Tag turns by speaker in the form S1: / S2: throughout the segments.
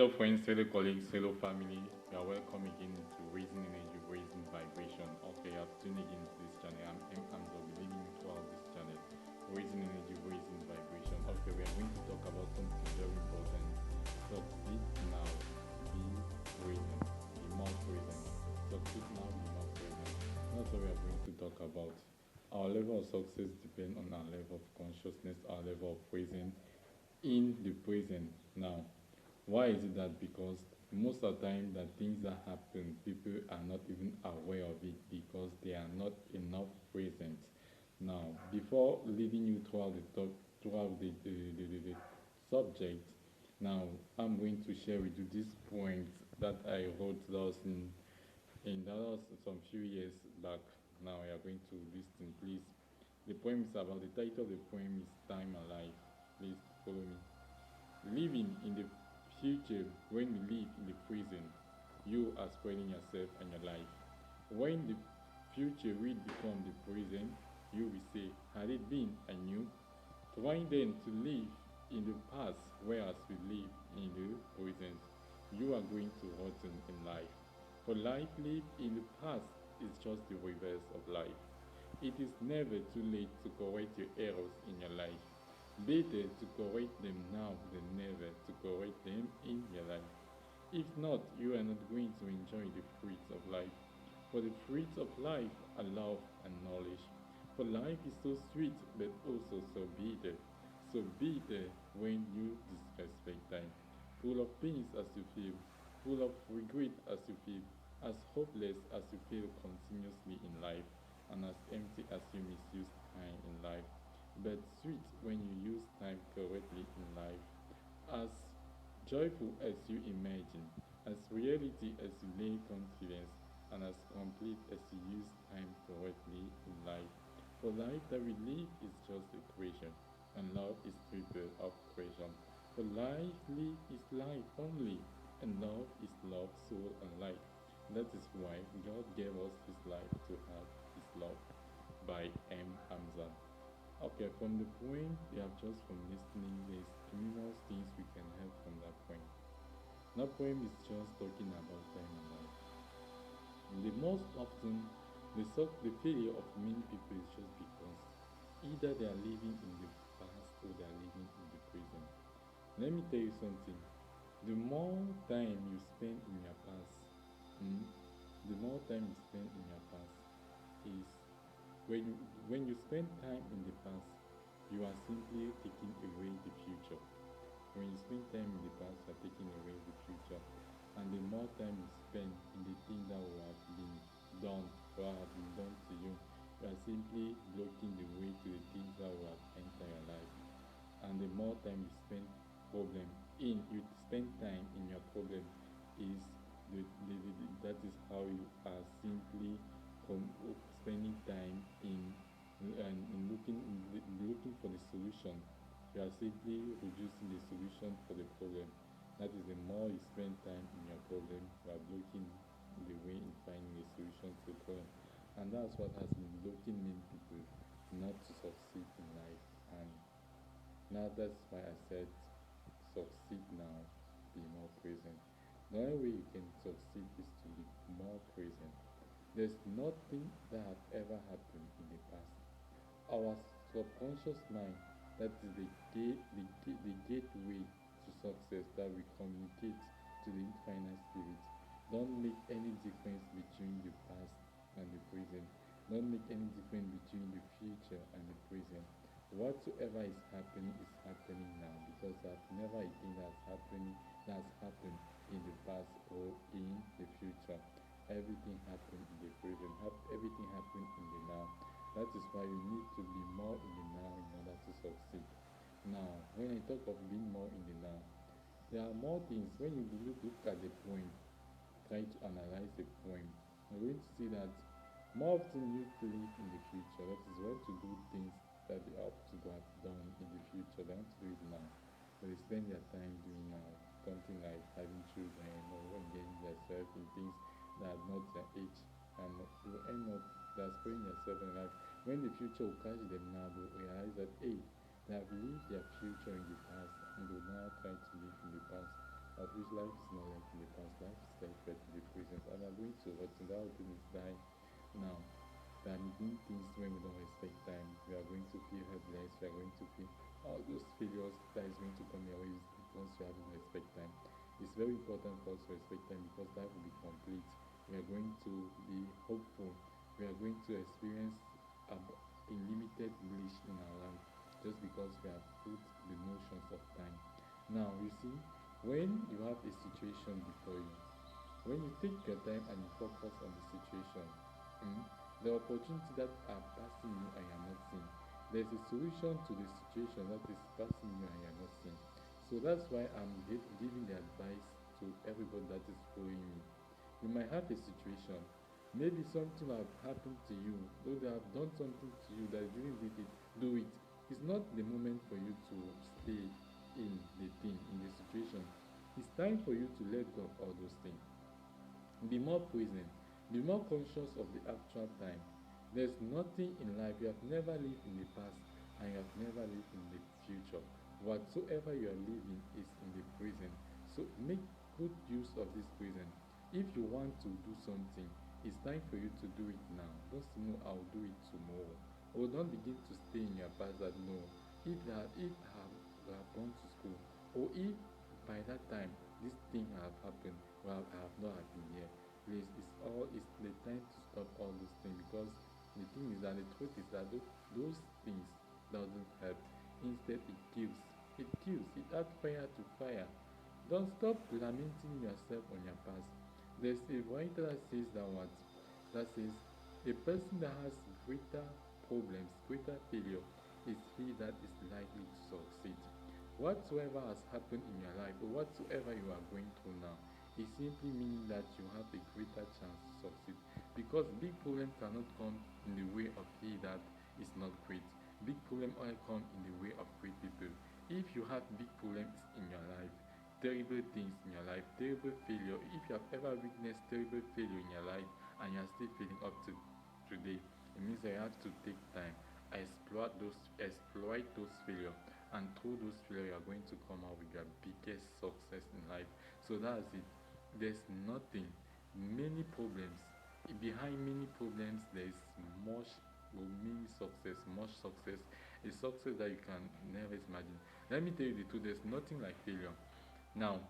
S1: Hello friends, fellow colleagues, fellow family. You are welcome again to Raising Energy, Raising Vibration. Okay, you have tuned again to this channel. I'm M. Hamza, be leading you throughout this channel. Raising Energy, Raising Vibration. Okay, we are going to talk about something very important. Succeed now, be present. Be more present. Succeed now, be more present. That's what we are going to talk about. Our level of success depends on our level of consciousness, our level of presence in the present now. Why is it that? Because most of the time that things that happen, people are not even aware of it because they are not enough present. Now, before leading you throughout the talk, throughout the subject, now I'm going to share with you this point that I wrote those in that was some few years back. Now you are going to listen, please. The poem is about the title of the poem is Time Alive. Please follow me. Living in the future, when we live in the present, you are spreading yourself and your life. When the future will become the present, you will say, had it been, I knew. Trying then to live in the past, whereas we live in the present, you are going to rotten in life. For life lived in the past is just the reverse of life. It is never too late to correct your errors in your life. Better to correct them now than never to correct them in your life. If not, you are not going to enjoy the fruits of life. For the fruits of life are love and knowledge. For life is so sweet but also so bitter. So bitter when you disrespect time. Full of pains as you feel, full of regret as you feel, as hopeless as you feel continuously in life, and as empty as you misuse time in life, but sweet when you use time correctly in life, as joyful as you imagine, as reality as you lay confidence, and as complete as you use time correctly in life. For life that we live is just a creation, and love is triple of creation. For life is life only, and love is love, soul, and light. That is why God gave us His life to have His love. By M. Hamza. Okay, from the poem you have just from listening, there's numerous things we can have from that poem. That poem is just talking about time and life. And the most often, the failure of many people is just because either they are living in the past or they are living in the present. Let me tell you something. The more time you spend in your past, hmm, the more time you spend in your past is when you spend time in the past, you are simply taking away the future. When you spend time in the past, you are taking away the future. And the more time you spend in the things that will have been done or have been done to you, you are simply blocking the way to the things that will have entered your life. And the more time you spend time in your problem is that is how you are simply spending time in looking for the solution. You are simply reducing the solution for the problem. That is, the more you spend time in your problem, you are blocking the way in finding a solution to the problem. And that's what has been blocking many people not to succeed in life. And now that's why I said succeed now, be more present. The only way you can succeed is to be more present. There's nothing that have ever happened in the past. Our subconscious mind, that is the gateway to success that we communicate to the infinite spirit. Don't make any difference between the past and the present. Don't make any difference between the future and the present. Whatsoever is happening now, because there's never a thing that's happened in the past or in the future. Everything happened in the present. Everything happened in the now. That is why you need to be more in the now in order to succeed. Now, when I talk of being more in the now, there are more things. When you look at the poem, try to analyze the poem, you're going to see that more often you to live in the future. That is, want to do things that they ought to have done in the future. They want to do it now. But they spend their time doing now. Something like having children or engaging themselves in things that are not their age. And they will end up they're spoiling themselves in life. When the future will catch them now, they'll realize that, hey, they have lived their future in the past and they'll now try to live in the past. At which life is not like in the past, life is like right in the present, and we are going to what that thing is die now. There are many things when we don't respect time. We are going to feel helpless. We are going to feel all those failures that is going to come your way once you haven't respect time. It's very important for us to respect time because life will be complete. We are going to be hopeful. We are going to experience a limited bliss in our life just because we have put the notions of time. Now you see, when you have a situation before you, when you take your time and you focus on the situation, mm, the opportunity that are passing you and you are not seeing, there's a solution to the situation that is passing you and you are not seeing. So that's why I'm giving the advice to everybody that is following me. You might have a situation, maybe something have happened to you, though they have done something to you that you didn't do it. It's not the moment for you to stay in the thing, in the situation. It's time for you to let go of all those things. Be more present. Be more conscious of the actual time. There's nothing in life. You have never lived in the past and you have never lived in the future. Whatsoever you are living is in the present. So make good use of this present. If you want to do something, it's time for you to do it now. Don't say no, I'll do it tomorrow. Or don't begin to stay in your past that no. If I have gone to school, or if by that time this thing have happened, well, I have not have been here. Please, it's the time to stop all those things because the thing is that the truth is that those things doesn't help. Instead, it kills. It kills. It adds fire to fire. Don't stop lamenting yourself on your past. There's a writer that says that says a person that has greater problems, greater failure is he that is likely to succeed. Whatsoever has happened in your life or whatsoever you are going through now, it simply means that you have a greater chance to succeed because big problems cannot come in the way of he that is not great. Big problems only come in the way of great people. If you have big problems in your life, terrible things in your life, terrible failure, if you have ever witnessed terrible failure in your life and you are still feeling up to today, it means that you have to take time, exploit those failures, and through those failures you are going to come out with your biggest success in life. So that's it. There's nothing, many problems. Behind many problems, there is much or many success, much success, a success that you can never imagine. Let me tell you the truth, there's nothing like failure. Now,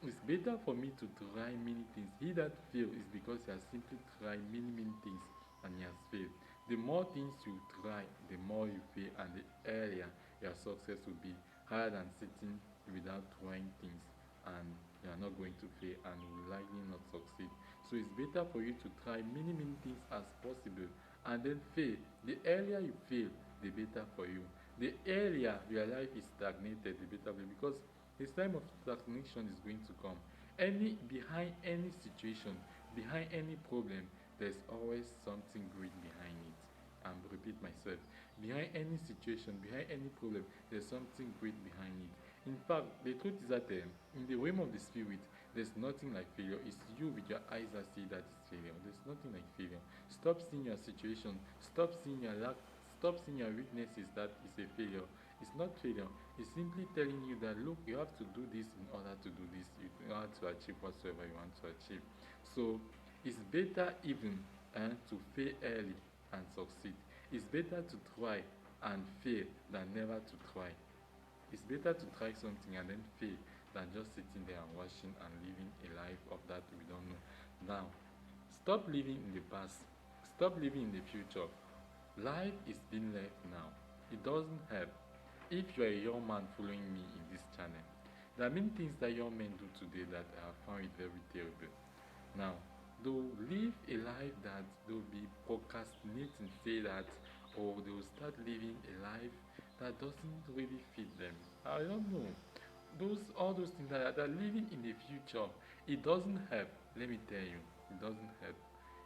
S1: it's better for me to try many things. He that fails is because he has simply tried many things and he has failed. The more things you try, the more you fail, and the earlier your success will be, rather than sitting without trying things and you are not going to fail and you will likely not succeed. So it's better for you to try many things as possible and then fail. The earlier you fail, the better for you. The earlier your life is stagnated, the better for you, because his time of stagnation is going to come. Behind any situation, behind any problem, there's always something great behind it. And repeat myself. Behind any situation, behind any problem, there's something great behind it. In fact, the truth is that in the realm of the spirit, there's nothing like failure. It's you with your eyes that see that it's failure. There's nothing like failure. Stop seeing your situation. Stop seeing your lack. Stop seeing your weaknesses that is a failure. It's not failure. It's simply telling you that look, you have to do this in order to do this, in order to achieve whatsoever you want to achieve. So it's better even to fail early and succeed. It's better to try and fail than never to try. It's better to try something and then fail than just sitting there and watching and living a life of that we don't know. Now, stop living in the past. Stop living in the future. Life is being left now. It doesn't help. If you are a young man following me in this channel, there are many things that young men do today that I have found it very terrible. Now, they'll live a life that they'll be procrastinating, say that, or they'll start living a life that doesn't really fit them. I don't know. All those things that are living in the future, it doesn't help. Let me tell you, it doesn't help.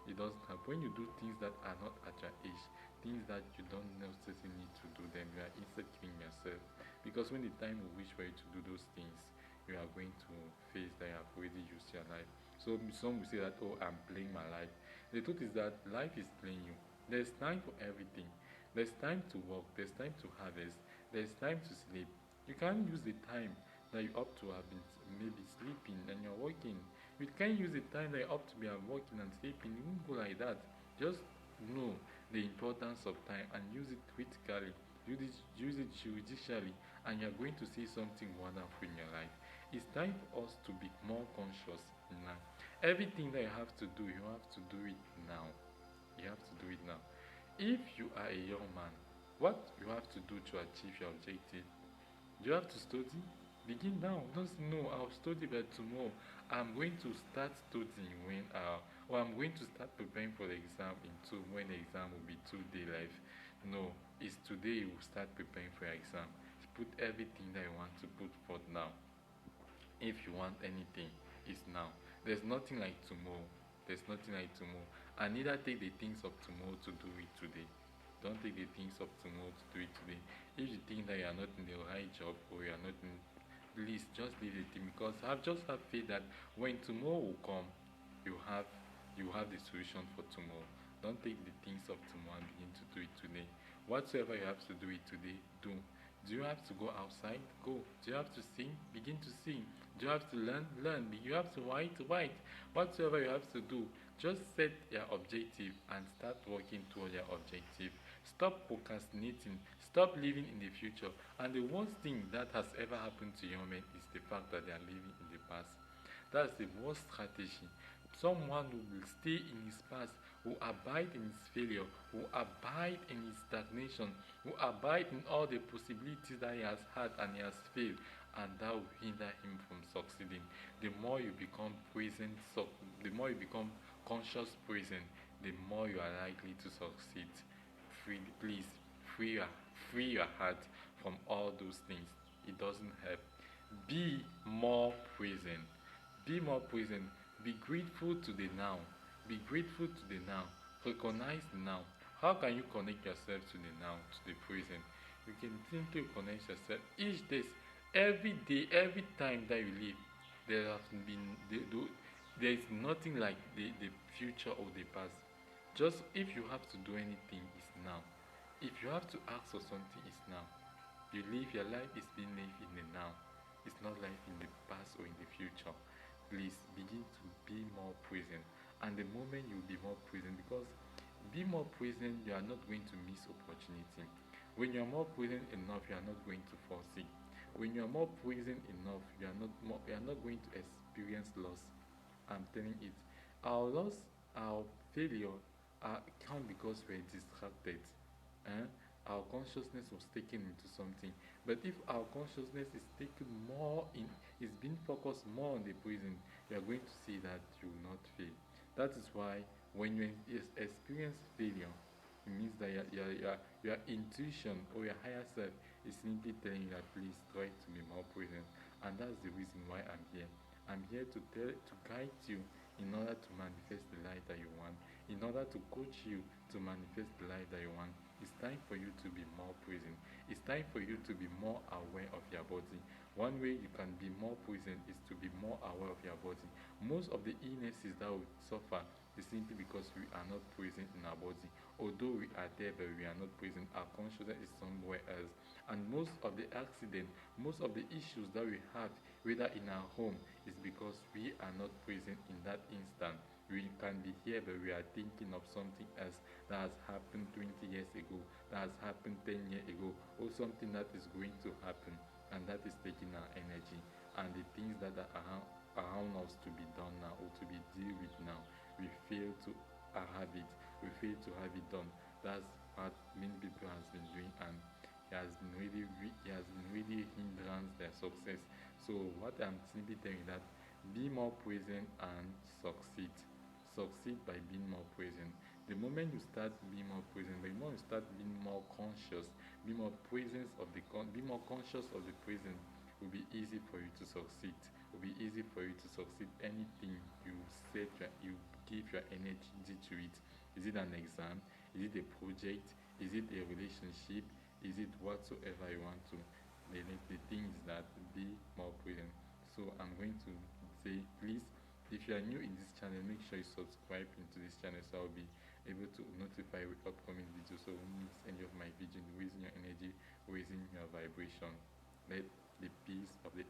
S1: It doesn't help. When you do things that are not at your age, things that you don't necessarily need to do them, you are instead killing yourself. Because when the time will reach for you to do those things, you are going to face that you have already used your life. So some will say that, oh, I'm playing my life. The truth is that life is playing you. There's time for everything. There's time to work. There's time to harvest. There's time to sleep. You can't use the time that you ought to have been maybe sleeping and you're working. You can't use the time that you ought to be working and sleeping. You won't go like that. Just know the importance of time and use it critically. Use it judicially, and you're going to see something wonderful in your life. It's time for us to be more conscious now. Everything that you have to do, you have to do it now. You have to do it now. If you are a young man, what you have to do to achieve your objective? You have to study. Begin now. Don't say, no, I'll study by tomorrow. I'm going to start studying when or I'm going to start preparing for the exam in when the exam will be 2 day life. No, it's today you will start preparing for your exam. Put everything that you want to put forth now. If you want anything, it's now. There's nothing like tomorrow. There's nothing like tomorrow. And neither take the things of tomorrow to do it today. Don't take the things of tomorrow to do it today. If you think that you are not in the right job or you are not in, please just leave the thing, because I've just have faith that when tomorrow will come, you have the solution for tomorrow. Don't take the things of tomorrow and begin to do it today. Whatsoever you have to do it today, do. Do you have to go outside? Go. Do you have to sing? Begin to sing. Do you have to learn? Learn. You have to write? Write. Whatsoever you have to do, just set your objective and start working toward your objective. Stop procrastinating. Stop living in the future. And the worst thing that has ever happened to young men is the fact that they are living in the past. That's the worst strategy. Someone who will stay in his past, who abide in his failure, who abide in his stagnation, who abide in all the possibilities that he has had and he has failed, and that will hinder him from succeeding. The more you become present, the more you become conscious present, the more you are likely to succeed. Please free your heart from all those things. It doesn't help. Be more present. Be more present. Be grateful to the now. Be grateful to the now. Recognize the now. How can you connect yourself to the now, to the present? You can simply connect yourself each day, every time that you live. There is nothing like the future or the past. Just if you have to do anything, it's now. If you have to ask for something, it's now. Your life is being lived in the now. It's not life in the past or in the future. Please begin to be more present. And the moment you'll be more present, because be more present, you are not going to miss opportunity. When you are more present enough, you are not going to fall sick. When you are more present enough, you are not going to experience loss. I'm telling it. Our loss, our failure, come because we're distracted. Our consciousness was taken into something. But if our consciousness is taken is being focused more on the present, you are going to see that you will not fail. That is why when you experience failure, it means that your intuition or your higher self is simply telling you that please try to be more present. And that's the reason why I'm here. I'm here to guide you in order to manifest the life that you want, in order to coach you to manifest the life that you want. It's time for you to be more present. It's time for you to be more aware of your body. One way you can be more present is to be more aware of your body. Most of the illnesses that we suffer is simply because we are not present in our body. Although we are there, but we are not present. Our consciousness is somewhere else. And most of the accidents, most of the issues that we have, whether in our home, is because we are not present in that instant. We can be here, but we are thinking of something else that has happened 20 years ago, that has happened 10 years ago, or something that is going to happen, and that is taking our energy. And the things that are around us to be done now or to be dealt with now, we fail to have it. We fail to have it done. That's what many people has been doing, and it has been really hindrance their success. So what I'm simply telling you that be more present and succeed. Succeed by being more present. The moment you start being more present, the moment you start being more conscious, be more be more conscious of the present, it will be easy for you to succeed. It will be easy for you to succeed. Anything you give your energy to it. Is it an exam? Is it a project? Is it a relationship? Is it whatsoever you want to? The thing is that be more present. So I'm going to say, please, if you are new in this channel, make sure you subscribe into this channel so I'll be able to notify with upcoming videos, so you won't miss any of my videos, raising your energy, raising your vibration. Let the peace of the